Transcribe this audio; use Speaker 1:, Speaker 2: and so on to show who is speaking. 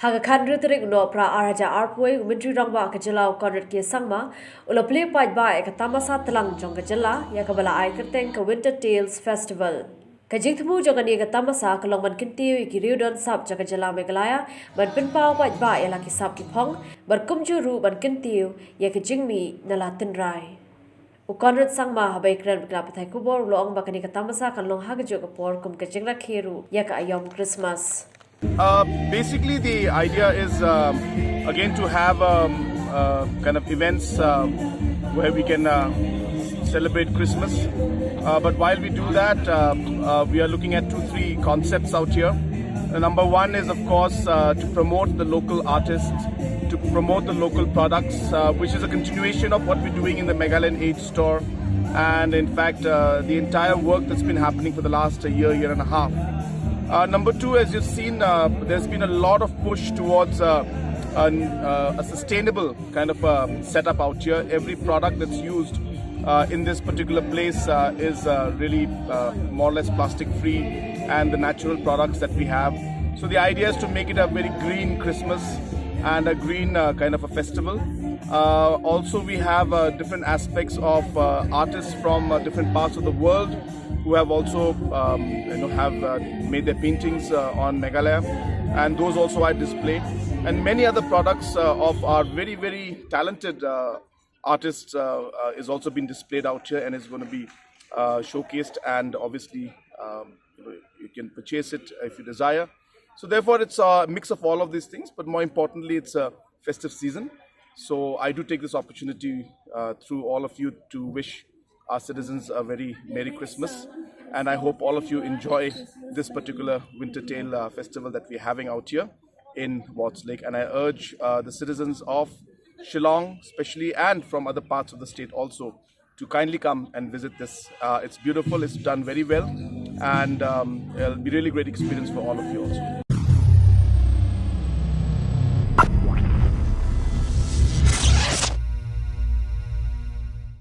Speaker 1: Haga khandru terik no pra araja arpoi umentri rangba kajalau konrat ke sangma ula play paj ba ek tamasa telang jong kajala ya kabala ai kerteng ke Winter Tales Festival. Kajing temu jongani ke tamasa kalong man kintiu iki riudon sab jaga jala Meghalaya man pinpau paj ba ya laki sab ki phong berkum juru ban kintiu ya kajing mi nala tinrai. Ukonrat sangma habai kran bikla pathai kubor loong bakani ke tamasa kalong hagajo kapor kum kajing la kheru ya ka ayom Christmas.
Speaker 2: Basically, the idea is again to have kind of events where we can celebrate Christmas. But while we do that, we are looking at 2-3 concepts out here. Number one is, of course, to promote the local artists, to promote the local products, which is a continuation of what we're doing in the Meghalaya Age store. And in fact, the entire work that's been happening for the last year and a half. Number two, as you've seen, there's been a lot of push towards a sustainable kind of setup out here. Every product that's used in this particular place is really more or less plastic free and the natural products that we have. So the idea is to make it a very green Christmas and a green kind of a festival. Also, we have different aspects of artists from different parts of the world who have also made their paintings on Meghalaya, and those also are displayed. And many other products of our very, very talented artists is also being displayed out here and is going to be showcased, and obviously you can purchase it if you desire. So therefore it's a mix of all of these things, but more importantly it's a festive season. So I do take this opportunity through all of you to wish our citizens a very Merry Christmas, and I hope all of you enjoy this particular Winter Tale festival that we're having out here in Watts Lake. And I urge the citizens of Shillong especially, and from other parts of the state also, to kindly come and visit this. It's beautiful, it's done very well, and it'll be really great experience for all of you also.